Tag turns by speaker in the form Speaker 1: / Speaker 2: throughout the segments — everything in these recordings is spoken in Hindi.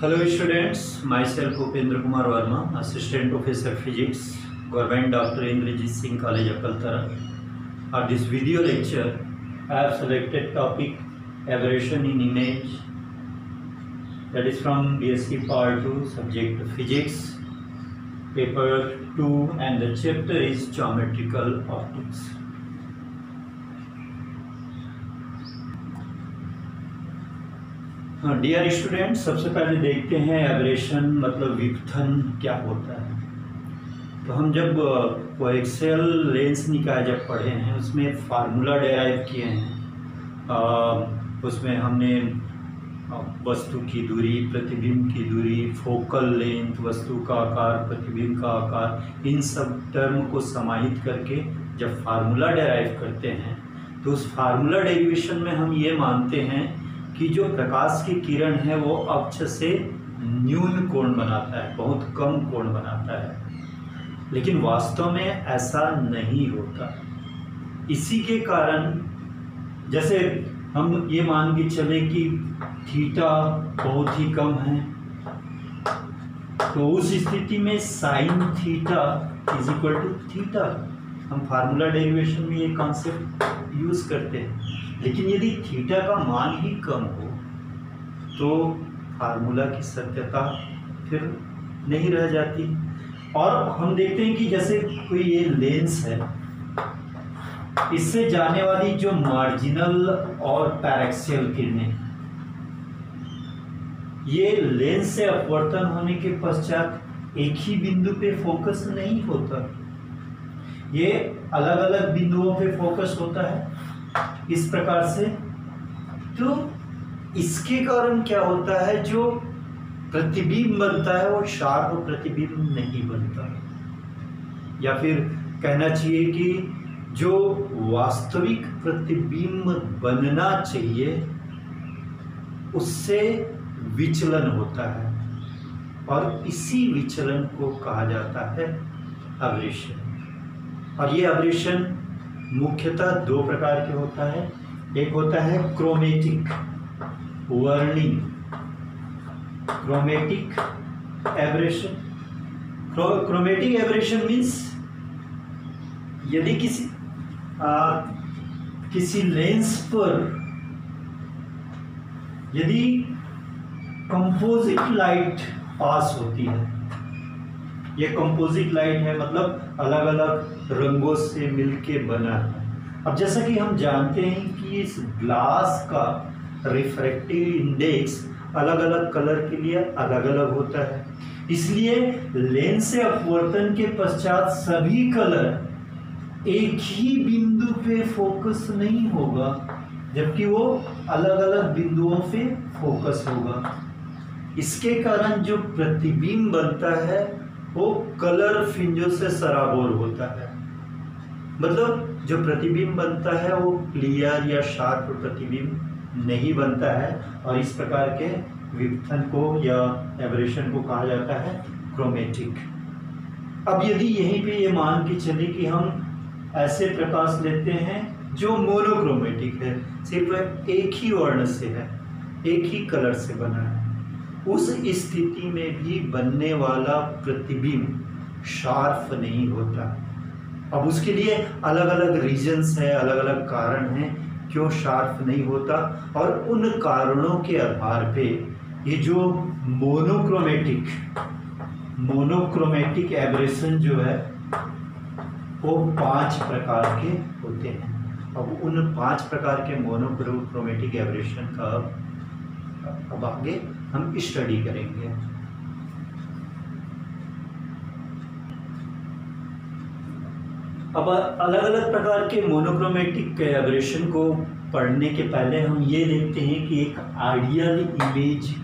Speaker 1: Hello students, myself Upendra Kumar Verma, Assistant Professor Physics, Government Dr. Indrajit Singh College Akaltara. For this video lecture, I have selected topic aberration in image, that is from BSc Part 2, subject Physics, paper 2, and the chapter is Geometrical Optics. Dear student, सबसे पहले देखते हैं एबरेशन मतलब विपथन क्या होता है। तो हम जब कोएक्सियल लेंस निकाय जब पढ़े हैं उसमें फार्मूला डेराइव किए हैं। उसमें हमने वस्तु की दूरी, प्रतिबिंब की दूरी, फोकल लेंथ, वस्तु का आकार, प्रतिबिंब का आकार, इन सब टर्म को समाहित करके जब फार्मूला डेराइव करते हैं तो उस फार्मूला डेरिवेशन में हम ये मानते हैं कि जो प्रकाश की किरण है वो अक्ष से न्यून कोण बनाता है, बहुत कम कोण बनाता है, लेकिन वास्तव में ऐसा नहीं होता। इसी के कारण जैसे हम ये मान के चले कि थीटा बहुत ही कम है, तो उस स्थिति में sine theta is equal to theta. हम फार्मूला डेरिवेशन में ये कॉन्सेप्ट यूज करते हैं। लेकिन यदि थीटा का मान ही कम हो तो फार्मूला की सत्यता फिर नहीं रह जाती। और हम देखते हैं कि जैसे कोई ये लेंस है, इससे जाने वाली जो मार्जिनल और पैरेक्सियल किरणें, ये लेंस से अपवर्तन होने के पश्चात एक ही बिंदु पे फोकस नहीं होता, ये अलग अलग बिंदुओं पे फोकस होता है इस प्रकार से। तो इसके कारण क्या होता है, जो प्रतिबिंब बनता है वो शार्प प्रतिबिंब नहीं बनता, या फिर कहना चाहिए कि जो वास्तविक प्रतिबिंब बनना चाहिए उससे विचलन होता है, और इसी विचलन को कहा जाता है एबरेशन। और ये एबरेशन मुख्यतः दो प्रकार के होता है। एक होता है chromatic burning, chromatic aberration. Chromatic aberration means यदि किसी लेंस पर यदि कंपोजिट लाइट पास होती है, ये कंपोजिट लाइट है मतलब अलग अलग रंगों से मिलके बना है। अब जैसा कि हम जानते हैं कि इस ग्लास का रिफ्रैक्टिव इंडेक्स अलग अलग कलर के लिए अलग अलग होता है, इसलिए लेंस से अपवर्तन के पश्चात सभी कलर एक ही बिंदु पे फोकस नहीं होगा, जबकि वो अलग अलग बिंदुओं पे फोकस होगा। इसके कारण जो प्रतिबिंब बनता है वो कलर फ्रिंजों से सराबोर होता है, मतलब जो प्रतिबिंब बनता है वो क्लियर या शार्प प्रतिबिंब नहीं बनता है, और इस प्रकार के विपथन को या एबरेशन को कहा जाता है क्रोमेटिक। अब यदि यहीं पे ये मान के चले कि हम ऐसे प्रकाश लेते हैं जो मोनोक्रोमेटिक है, सिर्फ एक ही वर्ण से है, एक ही कलर से बना है, उस स्थिति में भी बनने वाला प्रतिबिंब शार्प नहीं होता। अब उसके लिए अलग अलग रीजन्स है, अलग अलग कारण हैं क्यों शार्प नहीं होता, और उन कारणों के आधार पे ये जो मोनोक्रोमेटिक एबरेशन जो है वो 5 प्रकार के होते हैं। अब उन 5 प्रकार के मोनोक्रोमेटिक एबरेशन का अब आगे हम स्टडी करेंगे। अब अलग अलग प्रकार के मोनोक्रोमेटिक एबरेशन को पढ़ने के पहले हम ये देखते हैं कि एक आइडियल इमेज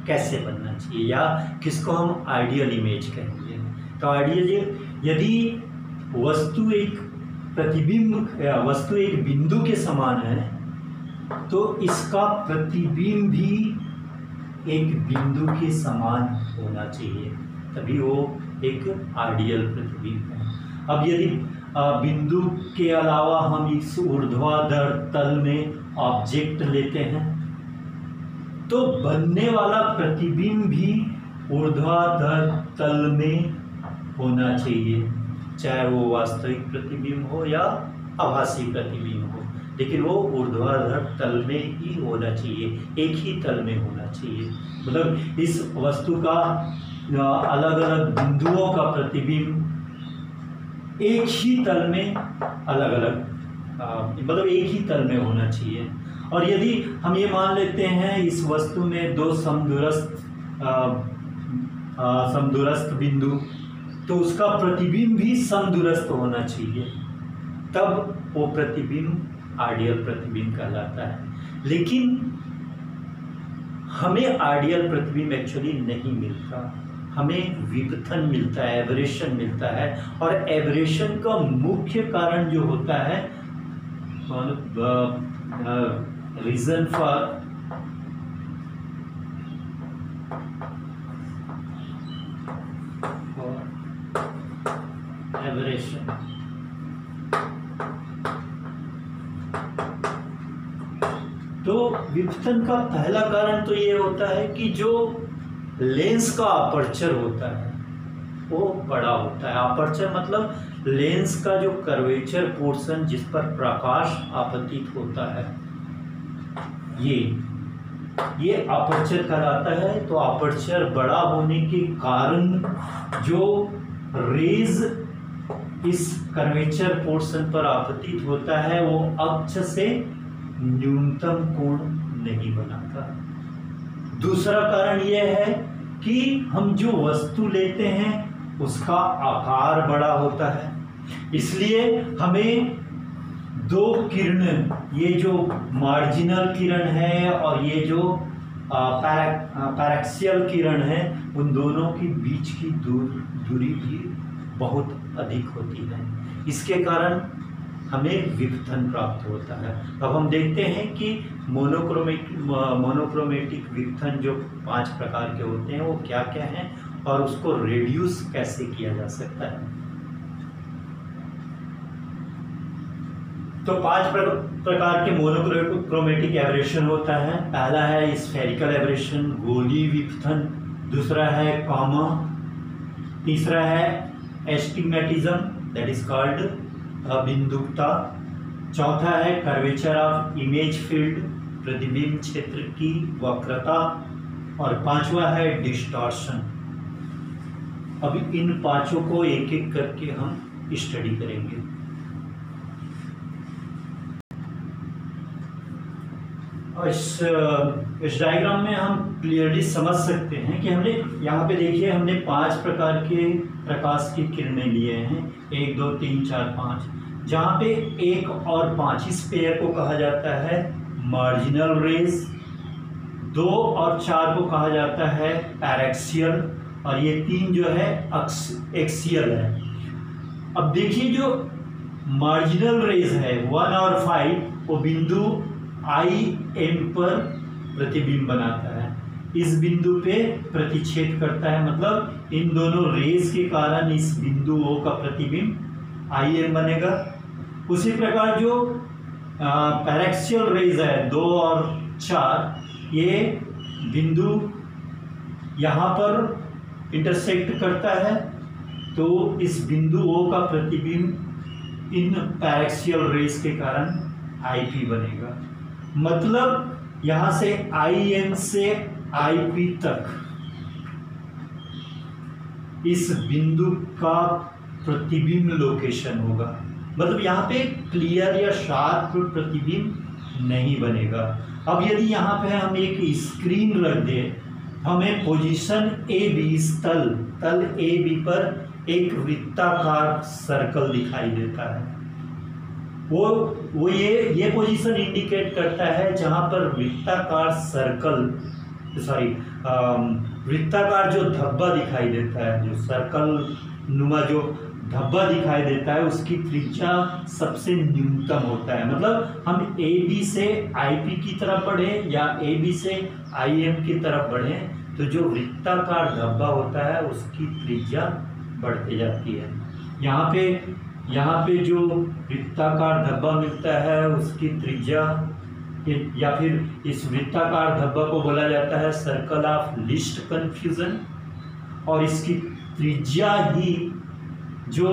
Speaker 1: कैसे बनना चाहिए, या किसको हम आइडियल इमेज कहेंगे। तो आइडियल, यदि वस्तु एक प्रतिबिंब या वस्तु एक बिंदु के समान है तो इसका प्रतिबिंब भी एक बिंदु के समान होना चाहिए, तभी वो एक आइडियल प्रतिबिंब है। अब यदि बिंदु के अलावा हम इस ऊर्ध्वाधर तल में ऑब्जेक्ट लेते हैं तो बनने वाला प्रतिबिंब भी ऊर्ध्वाधर तल में होना चाहिए, चाहे वो वास्तविक प्रतिबिंब हो या आभासी प्रतिबिंब हो, लेकिन वो ऊर्ध्वाधर तल में ही होना चाहिए, एक ही तल में होना चाहिए। मतलब इस वस्तु का अलग अलग बिंदुओं का प्रतिबिंब एक ही तल में अलग अलग मतलब एक ही तल में होना चाहिए। और यदि हम ये मान लेते हैं इस वस्तु में दो समदूरस्थ बिंदु, तो उसका प्रतिबिंब भी समदूरस्थ होना चाहिए, तब वो प्रतिबिंब आइडियल प्रतिबिंब कहलाता है। लेकिन हमें आइडियल प्रतिबिंब एक्चुअली नहीं मिलता, हमें विपथन मिलता है, एबरेशन मिलता है। और एबरेशन का मुख्य कारण जो होता है, रीजन फॉर एबरेशन, तो विपथन का पहला कारण तो ये होता है कि जो लेंस का अपर्चर होता है वो बड़ा होता है। अपर्चर मतलब लेंस का जो कर्वेचर पोर्शन जिस पर प्रकाश आपतित होता है, ये अपर्चर कहलाता है। तो अपर्चर बड़ा होने के कारण जो रेज इस कर्वेचर पोर्शन पर आपतित होता है वो अक्ष से न्यूनतम कोण नहीं बनाता। दूसरा कारण यह है कि हम जो वस्तु लेते हैं उसका आकार बड़ा होता है, इसलिए हमें दो किरण, ये जो मार्जिनल किरण है और ये जो पैरेक्सियल किरण है, उन दोनों के बीच की दूरी भी बहुत अधिक होती है। इसके कारण हमें विपथन प्राप्त होता है। अब हम देखते हैं कि मोनोक्रोमेटिक विपथन जो 5 प्रकार के होते हैं वो क्या क्या हैं और उसको रिड्यूस कैसे किया जा सकता है। तो 5 प्रकार के मोनोक्रोमेटिक एब्रेशन होता है। पहला है स्फेरिकल एब्रेशन, गोली विपथन। दूसरा है कॉमा। तीसरा है एस्टिग्मेटिज्म, दैट इज कॉल्ड बिंदुकता। चौथा है कर्वेचर ऑफ इमेज फील्ड, प्रतिबिंब क्षेत्र की वक्रता। और 5वां है डिस्टॉर्शन। अभी इन 5 को एक एक करके हम स्टडी करेंगे। और इस डायग्राम में हम क्लियरली समझ सकते हैं कि हमने यहाँ पे देखिए, हमने 5 प्रकार के प्रकाश की किरणें लिए हैं, 1 2 3 4 5, जहाँ पे 1 और 5 इस पेयर को कहा जाता है मार्जिनल रेज, 2 और 4 को कहा जाता है पैरेक्सियल, और ये 3 जो है एक्सियल है। अब देखिए जो मार्जिनल रेज है 1 और 5, वो बिंदु IM पर प्रतिबिंब बनाता है, इस बिंदु पे प्रतिच्छेद करता है, मतलब इन दोनों रेज के कारण इस बिंदु O का प्रतिबिंब IM बनेगा। उसी प्रकार जो पैरेक्सियल रेज है 2 और 4, ये बिंदु यहाँ पर इंटरसेक्ट करता है, तो इस बिंदु O का प्रतिबिंब इन पैरेक्सियल रेज के कारण IP बनेगा। मतलब यहाँ से IM से IP तक इस बिंदु का प्रतिबिंब लोकेशन होगा। मतलब यहाँ पे क्लियर या शार्प प्रतिबिंब नहीं बनेगा। अब यदि यहाँ पे हम एक स्क्रीन रख दें, हमें पोजीशन AB, इस तल AB पर एक वृत्ताकार सर्कल दिखाई देता है। वो ये पोजीशन इंडिकेट करता है जहां पर वृत्ताकार जो धब्बा दिखाई देता है, जो सर्कल नुमा जो धब्बा दिखाई देता है, उसकी त्रिज्या सबसे न्यूनतम होता है। मतलब हम AB से IP की तरफ बढ़े या AB से IM की तरफ बढ़े, तो जो वृत्ताकार धब्बा होता है उसकी त्रिज्या बढ़ती जाती है। यहाँ पे जो वृत्ताकार धब्बा मिलता है उसकी त्रिज्या या फिर इस वृत्ताकार धब्बा को बोला जाता है सर्कल ऑफ लीस्ट कन्फ्यूजन, और इसकी त्रिज्या ही जो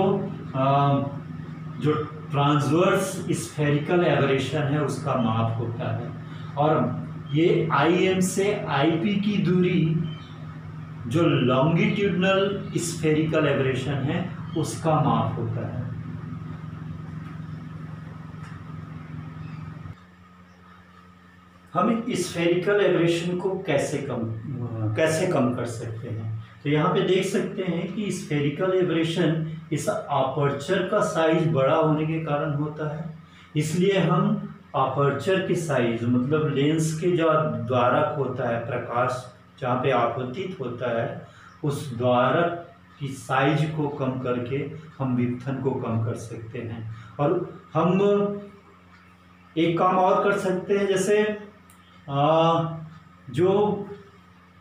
Speaker 1: ट्रांसवर्स स्फेरिकल एबरेशन है उसका माप होता है। और ये IM से IP की दूरी जो लॉन्गिट्यूडनल स्फेरिकल एबरेशन है उसका माप होता है। हम स्फेरिकल एबरेशन को कैसे कम कर सकते हैं? तो यहाँ पे देख सकते हैं कि स्फेरिकल एबरेशन इस अपर्चर का साइज बड़ा होने के कारण होता है, इसलिए हम अपर्चर की साइज मतलब लेंस के जो द्वारक होता है, प्रकाश जहाँ पे आपतित होता है, उस द्वारक की साइज को कम करके हम विपथन को कम कर सकते हैं। और हम एक काम और कर सकते हैं, जैसे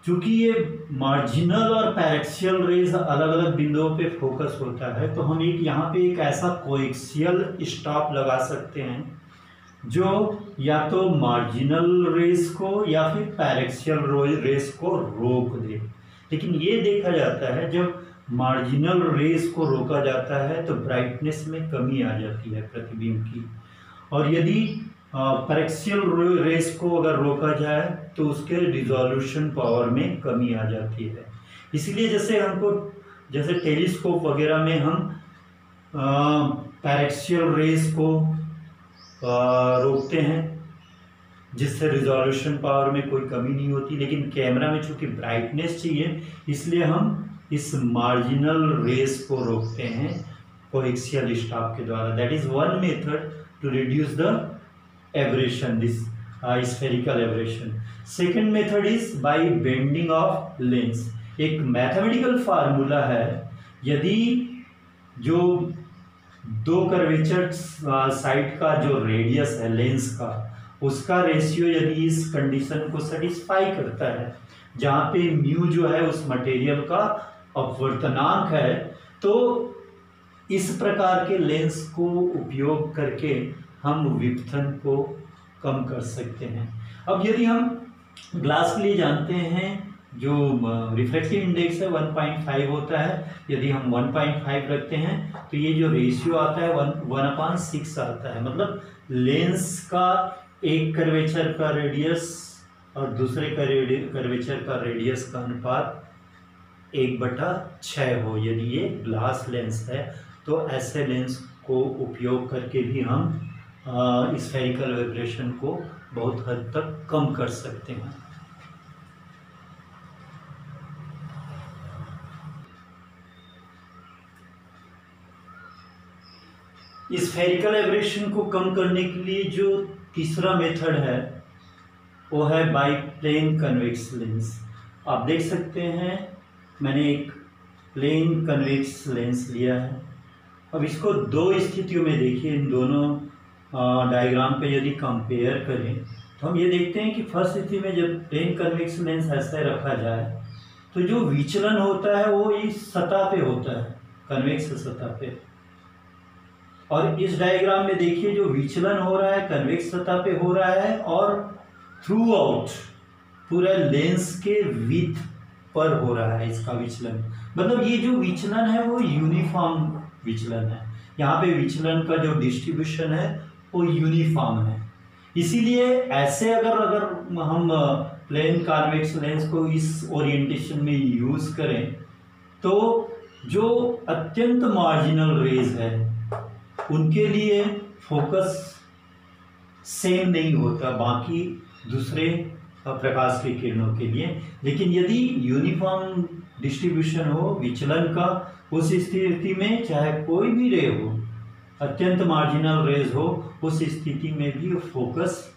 Speaker 1: चूंकि ये मार्जिनल और पैरेक्सियल रेज अलग अलग बिंदुओं पे फोकस होता है, तो हम यहाँ पे एक ऐसा कोएक्सियल स्टॉप लगा सकते हैं जो या तो मार्जिनल रेज को या फिर पैरेक्सियल रेज को रोक दे। लेकिन ये देखा जाता है जब मार्जिनल रेज को रोका जाता है तो ब्राइटनेस में कमी आ जाती है प्रतिबिंब की, और यदि पैरेक्सियल रेज को अगर रोका जाए तो उसके रिजोल्यूशन पावर में कमी आ जाती है। इसलिए जैसे टेलीस्कोप वगैरह में हम पैरेक्सियल रेज को रोकते हैं जिससे रिजोल्यूशन पावर में कोई कमी नहीं होती, लेकिन कैमरा में चूंकि ब्राइटनेस चाहिए इसलिए हम इस मार्जिनल रेज को रोकते हैं कोएक्सियल स्टॉप के द्वारा। That is one method to reduce the aberration, this spherical aberration. Second method is by bending of lens. एक मैथमेटिकल फार्मूला है, यदि जो दो कर्वेचर साइड का जो रेडियस है लेंस का, उसका रेशियो यदि इस कंडीशन को सेटिस्फाई करता है जहाँ पे म्यू जो है उस मटेरियल का अपवर्तनांक है, तो इस प्रकार के लेंस को उपयोग करके हम विपथन को कम कर सकते हैं। अब यदि हम ग्लास के लिए जानते हैं जो रिफ्रैक्टिव इंडेक्स है 1.5 होता है, यदि हम 1.5 रखते हैं तो ये जो रेशियो आता है 1/6 आता है। मतलब लेंस का एक कर्वेचर का रेडियस और दूसरे कर्वेचर का रेडियस का अनुपात 1/6 हो। यदि ये ग्लास लेंस है तो ऐसे लेंस को उपयोग करके भी हम स्फेरिकल एबरेशन को बहुत हद तक कम कर सकते हैं। स्फेरिकल एबरेशन को कम करने के लिए जो तीसरा मेथड है वो है बाय प्लेन कन्वेक्स लेंस। आप देख सकते हैं मैंने एक प्लेन कन्वेक्स लेंस लिया है। अब इसको दो स्थितियों में देखिए, इन दोनों डायग्राम पे यदि कंपेयर करें तो हम ये देखते हैं कि फर्स्ट स्थिति में जब प्लेन कन्वेक्स लेंस ऐसे रखा जाए तो जो विचलन होता है वो इस सतह पे होता है, कन्वेक्स सतह पे। और इस डायग्राम में देखिए जो विचलन हो रहा है कन्वेक्स सतह पे हो रहा है और थ्रू आउट पूरा लेंस के विड्थ पर हो रहा है इसका विचलन। मतलब ये जो विचलन है वो यूनिफॉर्म विचलन है। यहाँ पे विचलन का जो डिस्ट्रीब्यूशन है वो यूनिफॉर्म है। इसीलिए ऐसे अगर हम प्लेन कॉन्वेक्स लेंस को इस ओरिएंटेशन में यूज करें तो जो अत्यंत मार्जिनल रेज है उनके लिए फोकस सेम नहीं होता बाकी दूसरे प्रकाश की किरणों के लिए। लेकिन यदि यूनिफॉर्म डिस्ट्रीब्यूशन हो विचलन का, उस स्थिति में चाहे कोई भी रे हो, अत्यंत मार्जिनल रेज हो, उस स्थिति में भी फोकस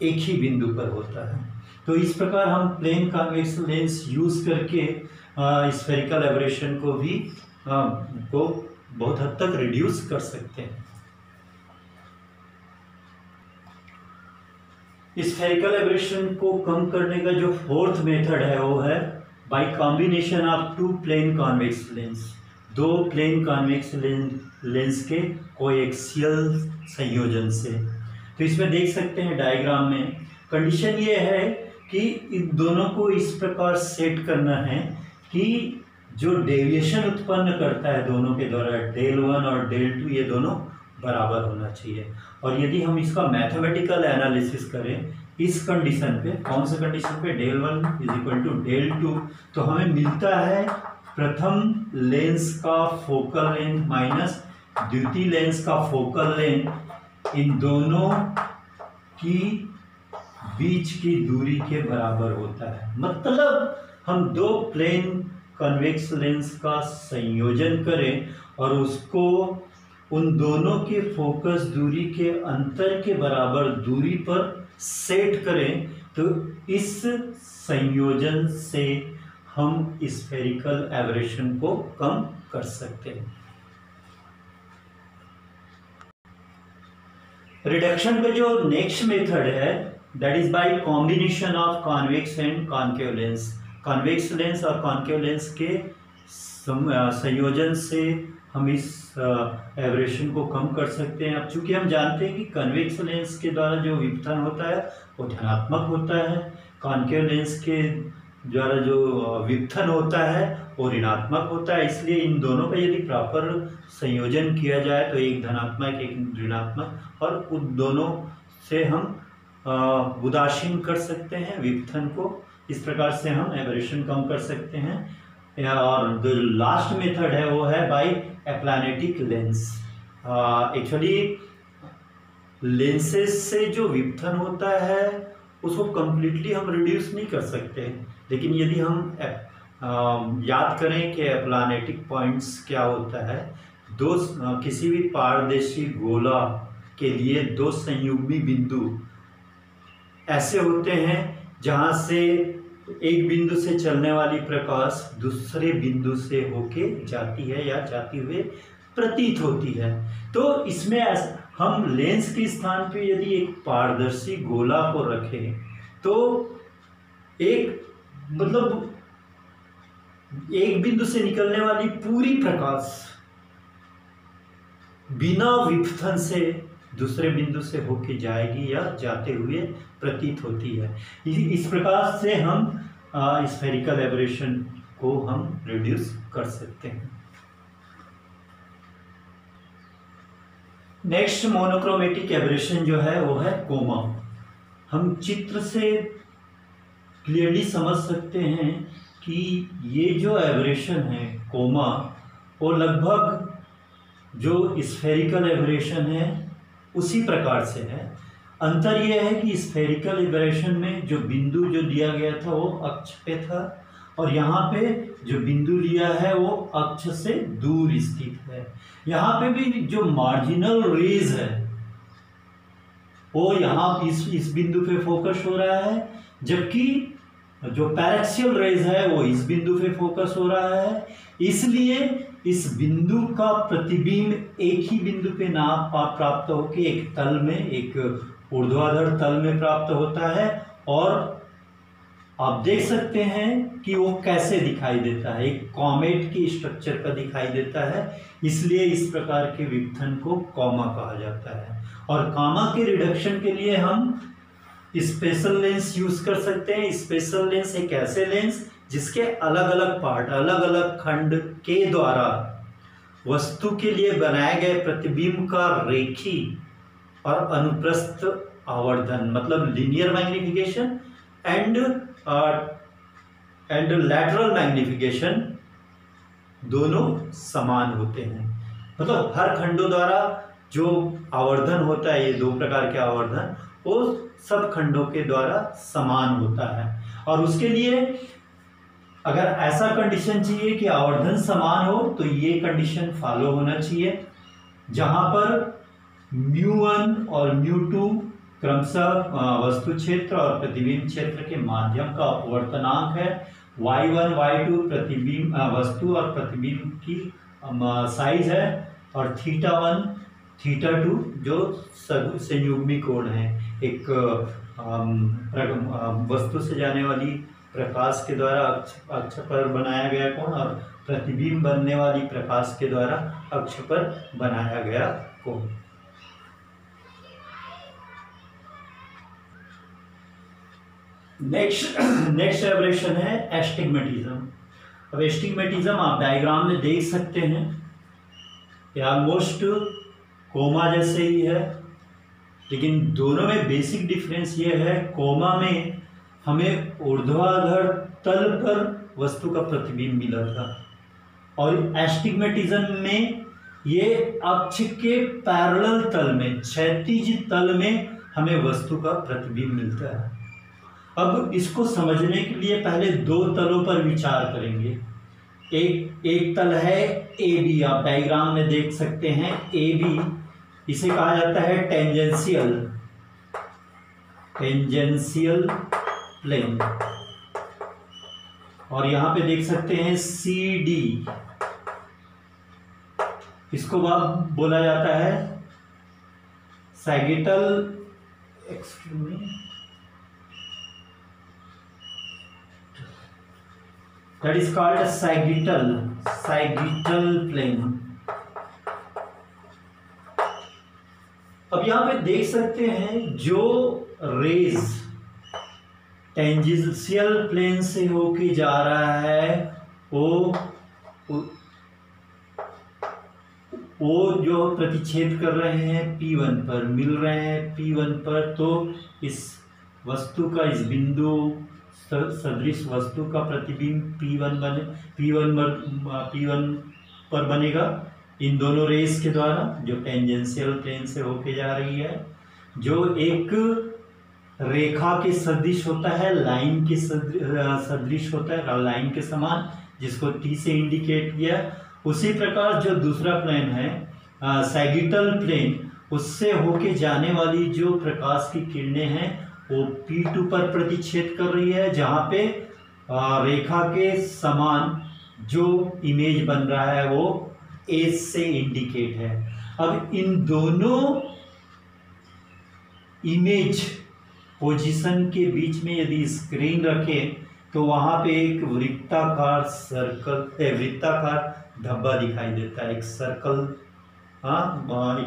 Speaker 1: एक ही बिंदु पर होता है। तो इस प्रकार हम प्लेन कॉन्वेक्स लेंस यूज करके स्फेरिकल एबरेशन को भी को बहुत हद तक रिड्यूस कर सकते हैं। स्फेरिकल एबरेशन को कम करने का जो फोर्थ मेथड है वो है by combination of two plane convex lens. दो प्लेन कॉन्वेक्स लेंस के कोएक्सियल संयोजन से। तो इसमें देख सकते हैं डायग्राम में कंडीशन ये है कि इन दोनों को इस प्रकार सेट करना है कि जो डेविएशन उत्पन्न करता है दोनों के द्वारा del 1 और del 2 ये दोनों बराबर होना चाहिए। और यदि हम इसका मैथमेटिकल एनालिसिस करें इस कंडीशन पे, कौन से कंडीशन पे, del 1 is equal to del 2, तो हमें मिलता है प्रथम लेंस का फोकल लेंथ माइनस द्वितीय लेंस का फोकल लेंथ इन दोनों की बीच की दूरी के बराबर होता है। मतलब हम दो प्लेन कन्वेक्स लेंस का संयोजन करें और उसको उन दोनों के फोकस दूरी के अंतर के बराबर दूरी पर सेट करें, तो इस संयोजन से हम स्फेरिकल एब्रेशन को कम कर सकते हैं। रिडक्शन का जो नेक्स्ट मेथड है that is by combination of convex and concave lens. Convex lens और कॉन्केव लेंस के संयोजन से हम इस एब्रेशन को कम कर सकते हैं। अब चूंकि हम जानते हैं कि कन्वेक्स लेंस के द्वारा जो विपथन होता है वो धनात्मक होता है, कॉन्केव लेंस के द्वारा जो विपथन होता है वो ऋणात्मक होता है, इसलिए इन दोनों का यदि प्रॉपर संयोजन किया जाए तो एक धनात्मक एक ऋणात्मक, और उन दोनों से हम उदासीन कर सकते हैं विपथन को। इस प्रकार से हम एब्रेशन कम कर सकते हैं। और जो लास्ट मेथड है वो है बाय एप्लैनेटिक लेंस। एक्चुअली लेंसेज से जो विपथन होता है उसको कंप्लीटली हम रिड्यूस नहीं कर सकते, लेकिन यदि हम याद करें कि एप्लैनेटिक पॉइंट्स क्या होता है, दो किसी भी पारदर्शी गोला के लिए दो संयुग्मी बिंदु ऐसे होते हैं जहां से एक बिंदु से चलने वाली प्रकाश दूसरे बिंदु से होके जाती है या जाती हुए प्रतीत होती है। तो इसमें हम लेंस के स्थान पे यदि एक पारदर्शी गोला को रखें तो एक मतलब एक बिंदु से निकलने वाली पूरी प्रकाश बिना विपथन से दूसरे बिंदु से होके जाएगी या जाते हुए प्रतीत होती है। इस प्रकार से हम स्फेरिकल एब्रेशन को हम रिड्यूस कर सकते हैं। नेक्स्ट मोनोक्रोमेटिक एब्रेशन जो है वो है कोमा। हम चित्र से क्लियरली समझ सकते हैं कि ये जो एब्रेशन है कोमा वो लगभग जो स्फेरिकल एब्रेशन है उसी प्रकार से है। अंतर यह है कि स्फेरिकल एब्रेशन में जो बिंदु जो दिया गया था वो अक्ष पे था और यहाँ पे जो बिंदु लिया है वो अक्ष से दूर स्थित है। यहाँ पे भी जो मार्जिनल रेज है वो यहाँ इस बिंदु पे फोकस हो रहा है, जबकि जो पैरेक्सियल रेज है वो इस बिंदु पे फोकस हो रहा है। इसलिए इस बिंदु का प्रतिबिंब एक ही बिंदु पे ना प्राप्त होकर एक तल में, एक ऊर्ध्वाधर तल में प्राप्त होता है। और आप देख सकते हैं कि वो कैसे दिखाई देता है, एक कॉमेट की स्ट्रक्चर का दिखाई देता है। इसलिए इस प्रकार के विपथन को कॉमा कहा जाता है। और कॉमा के रिडक्शन के लिए हम स्पेशल लेंस यूज कर सकते हैं। स्पेशल लेंस एक ऐसे लेंस जिसके अलग अलग पार्ट, अलग अलग खंड के द्वारा वस्तु के लिए बनाए गए प्रतिबिंब का रेखी और अनुप्रस्थ आवर्धन, मतलब linear magnification and lateral magnification दोनों समान होते हैं। मतलब हर खंडों द्वारा जो आवर्धन होता है, ये दो प्रकार के आवर्धन, वो सब खंडों के द्वारा समान होता है। और उसके लिए अगर ऐसा कंडीशन चाहिए कि आवर्धन समान हो तो ये कंडीशन फॉलो होना चाहिए, जहां पर μ1 और μ2 क्रमशः वस्तु क्षेत्र और प्रतिबिंब क्षेत्र के माध्यम का अपवर्तनांक है। y1 y2 प्रतिबिंब वस्तु और प्रतिबिंब की साइज है, और θ1 θ2 जो संयुग्मी कोण है। एक वस्तु से जाने वाली प्रकाश के द्वारा अक्ष पर बनाया गया कोण और प्रतिबिंब बनने वाली प्रकाश के द्वारा अक्ष पर बनाया गया कोण। नेक्स्ट एब्रेशन है एस्टिग्मेटिज्म। अब एस्टिग्मेटिज्म आप डायग्राम में देख सकते हैं, ये ऑलमोस्ट कोमा जैसे ही है, लेकिन दोनों में बेसिक डिफरेंस ये है, कोमा में हमें ऊर्ध्वाधर तल पर वस्तु का प्रतिबिंब मिला था और एस्टिग्मेटिज्म में ये अक्ष के पैरेलल तल में, क्षैतिज तल में हमें वस्तु का प्रतिबिंब मिलता है। अब इसको समझने के लिए पहले दो तलों पर विचार करेंगे। एक तल है ए बी, आप डायग्राम में देख सकते हैं ए बी, इसे कहा जाता है टेंजेंशियल प्लेन। और यहां पे देख सकते हैं सी डी, इसको बोला जाता है sagittal, excuse me, that is called a sagittal plane। अब यहां पे देख सकते हैं जो रेज टेंजेंशियल प्लेन से होके जा रहा है वो जो प्रतिच्छेद कर रहे हैं P1 पर, मिल रहे हैं P1 पर, तो इस वस्तु का, इस बिंदु सदृश वस्तु का प्रतिबिंब P1 पर बनेगा इन दोनों रेस के द्वारा, जो टेंजेंशियल प्लेन से होके जा रही है, जो एक रेखा के सदृश होता है, लाइन के सदृश होता है, लाइन के समान, जिसको T से इंडिकेट किया। उसी प्रकार जो दूसरा प्लेन है सैगिटल प्लेन, उससे होके जाने वाली जो प्रकाश की किरणें हैं वो P2 पर प्रतिच्छेद कर रही है, जहां पे रेखा के समान जो इमेज बन रहा है वो A से इंडिकेट है। अब इन दोनों इमेज पोजीशन के बीच में यदि स्क्रीन रखें तो वहां पे एक वृत्ताकार धब्बा दिखाई देता है, एक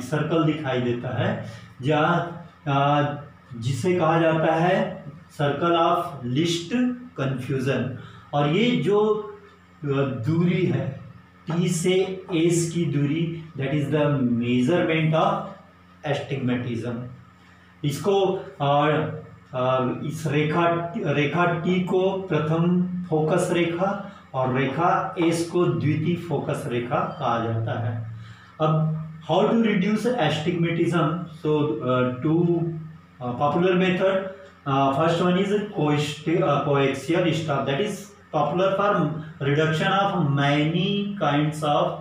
Speaker 1: सर्कल दिखाई देता है, जहाँ जिसे कहा जाता है सर्कल ऑफ लीस्ट कंफ्यूजन। और ये जो दूरी है T से S की दूरी, that is the measurement of astigmatism. इसको इस रेखा T को प्रथम फोकस रेखा और रेखा S को द्वितीय फोकस रेखा कहा जाता है। अब how to reduce astigmatism? So two popular method, first one is coaxial stop, that is popular for reduction of many kinds of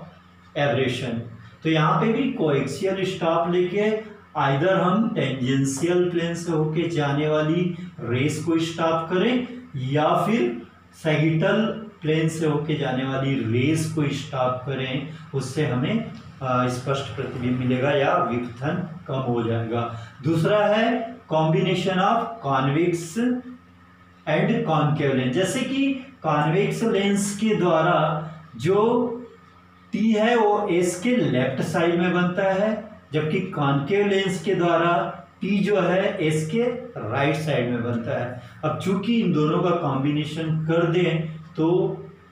Speaker 1: aberration। तो यहाँ पे भी कोएक्सियल स्टॉप लेके आइदर हम टेंजेंशियल प्लेन से होके जाने वाली रेस को स्टॉप करें या फिर सैगिटल प्लेन से होके जाने वाली रेस को स्टॉप करें, उससे हमें स्पष्ट प्रतिबिंब मिलेगा या विपथन कम हो जाएगा। दूसरा है combination of convex and concave lens. जैसे कि कॉन्वेक्स लेंस के द्वारा जो T है वो S के लेफ्ट साइड में बनता है, जबकि कॉनकेव लेंस के द्वारा T जो है S के राइट साइड में बनता है। अब चूंकि इन दोनों का कॉम्बिनेशन कर दें तो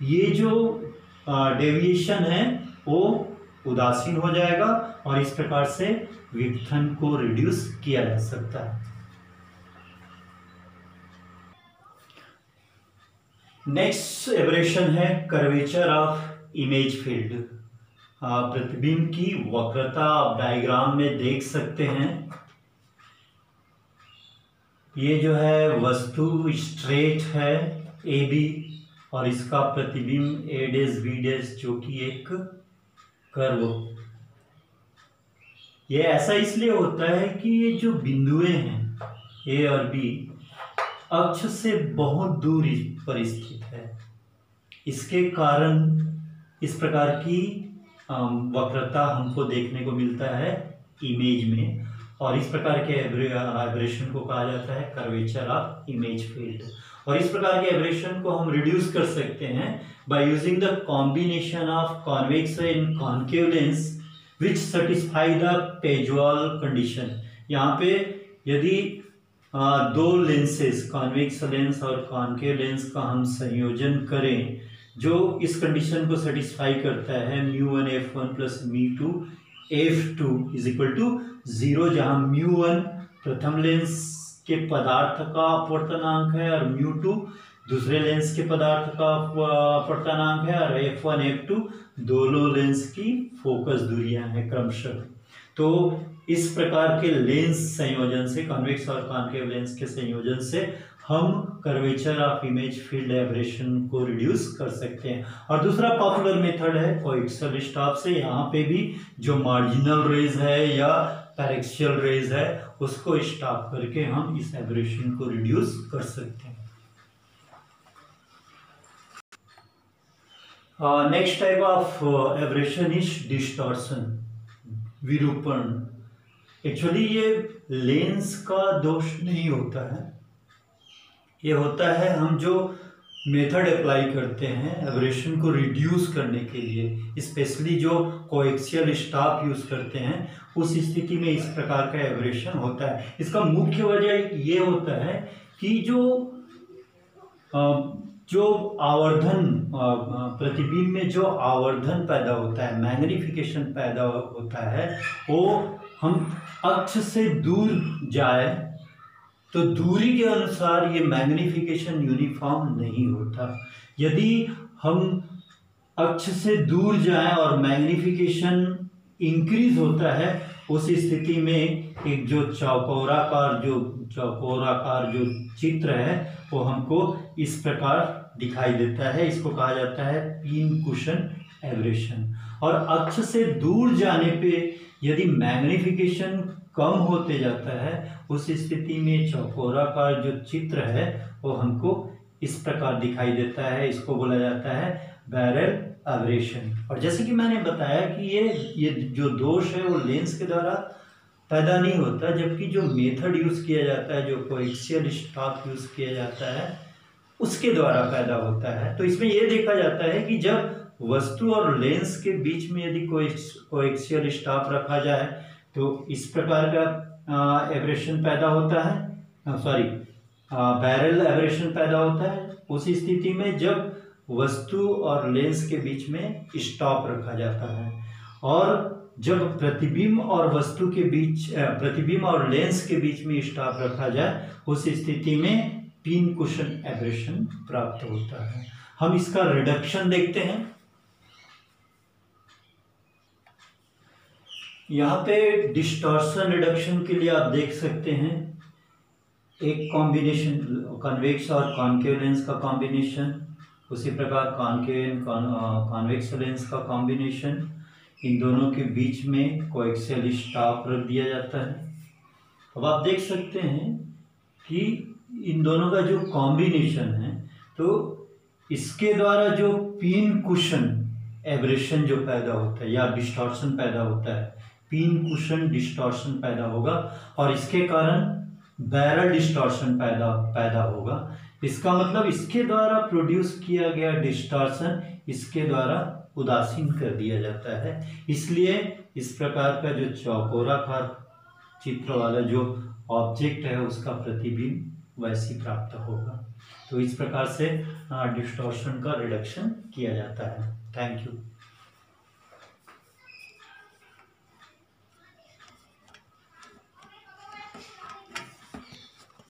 Speaker 1: ये जो डेविएशन है वो उदासीन हो जाएगा और इस प्रकार से विपथन को रिड्यूस किया जा सकता है। नेक्स्ट एब्रेशन है कर्वेचर ऑफ इमेज फील्ड। प्रतिबिंब की वक्रता आप डायग्राम में देख सकते हैं। ये जो है वस्तु स्ट्रेट है ए बी और इसका प्रतिबिंब ए डैश बी डैश जो कि एक कर्व। ये ऐसा इसलिए होता है कि ये जो बिंदुएं हैं ए और बी अक्ष से बहुत दूर पर स्थित है, इसके कारण इस प्रकार की वक्रता हमको देखने को मिलता है इमेज में, और इस प्रकार के एब्रेशन को कहा जाता है कर्वेचर ऑफ इमेज फील्ड। और इस प्रकार के एब्रेशन को हम रिड्यूस कर सकते हैं by using the combination of convex and concave lens which satisfy the usual condition. यहाँ पे यदि दो लेंसेज कॉन्वेक्स लेंस और कॉनकेव लेंस का हम संयोजन करें जो इस कंडीशन को सेटिस्फाई करता है μ1 f1 plus μ2 f2 is equal to 0, जहां μ1 प्रथम लेंस के पदार्थ का अपवर्तनांक है और μ2 दूसरे लेंस के पदार्थ का अपवर्तनांक है और f1 f2 दोनों लेंस की फोकस दूरियां हैं क्रमशः। तो इस प्रकार के लेंस संयोजन से, कॉन्वेक्स और कॉनकेव लेंस के संयोजन से हम curvature of image field aberration को रिड्यूस कर सकते हैं। और दूसरा पॉपुलर मेथड है कोएक्सियल स्टॉप से। यहाँ पे भी जो मार्जिनल रेज है या पैरेक्सियल रेज है उसको स्टॉप करके हम इस एब्रेशन को रिड्यूस कर सकते हैं। Next type of aberration is distortion, विरूपण। एक्चुअली ये लेंस का दोष नहीं होता है, ये होता है हम जो मेथड अप्लाई करते हैं एब्रेशन को रिड्यूस करने के लिए, स्पेशली जो कोएक्सियल स्टॉप यूज करते हैं उस स्थिति में इस प्रकार का एब्रेशन होता है। इसका मुख्य वजह ये होता है कि जो आवर्धन प्रतिबिंब में जो आवर्धन पैदा होता है, मैग्निफिकेशन पैदा होता है, वो हम अक्ष से दूर जाए तो दूरी के अनुसार ये मैग्निफिकेशन यूनिफॉर्म नहीं होता। यदि हम अक्ष से दूर जाएं और मैग्निफिकेशन इंक्रीज होता है, उस स्थिति में एक जो चौकोराकार जो चित्र है वो हमको इस प्रकार दिखाई देता है। इसको कहा जाता है पिन कुशन एब्रेशन। और अक्ष से दूर जाने पे यदि मैग्निफिकेशन कम होते जाता है, उस स्थिति में चौकोराकार जो चित्र है वो हमको इस प्रकार दिखाई देता है। इसको बोला जाता है बैरल एब्रेशन। और जैसे कि मैंने बताया कि ये जो दोष है वो लेंस के द्वारा पैदा नहीं होता, जबकि जो मेथड यूज किया जाता है, जो कोएक्सियल स्टॉप यूज किया जाता है, उसके द्वारा पैदा होता है। तो इसमें यह देखा जाता है कि जब वस्तु और लेंस के बीच में यदि कोएक्सियल स्टॉप रखा जाए तो इस प्रकार का एब्रेशन पैदा होता है, बैरल एब्रेशन पैदा होता है। उस स्थिति में जब वस्तु और लेंस के बीच में स्टॉप रखा जाता है, और जब प्रतिबिंब और वस्तु के बीच, प्रतिबिंब और लेंस के बीच में स्टॉप रखा जाए, उस स्थिति में पिन कुशन एब्रेशन प्राप्त होता है। हम इसका रिडक्शन देखते हैं। यहाँ पे डिस्टॉर्शन रिडक्शन के लिए आप देख सकते हैं एक कॉम्बिनेशन कॉन्वेक्स और कॉनकेव लेंस का कॉम्बिनेशन, उसी प्रकार कॉनकेव कॉन्वेक्स लेंस का कॉम्बिनेशन, इन दोनों के बीच में कोएक्सियल स्टॉप रख दिया जाता है। अब आप देख सकते हैं कि इन दोनों का जो कॉम्बिनेशन है, तो इसके द्वारा जो पिन कुशन एब्रेशन जो पैदा होता है या डिस्टॉर्शन पैदा होता है, पिन कुशन डिस्टॉर्शन पैदा होगा, और इसके कारण बैरल डिस्टॉर्शन पैदा होगा। इसका मतलब इसके द्वारा प्रोड्यूस किया गया डिस्टॉर्शन इसके द्वारा उदासीन कर दिया जाता है। इसलिए इस प्रकार का जो चौकोराकार चित्र वाला जो ऑब्जेक्ट है उसका प्रतिबिंब वैसी प्राप्त होगा। तो इस प्रकार से डिस्टॉर्शन का रिडक्शन किया जाता है। Thank you.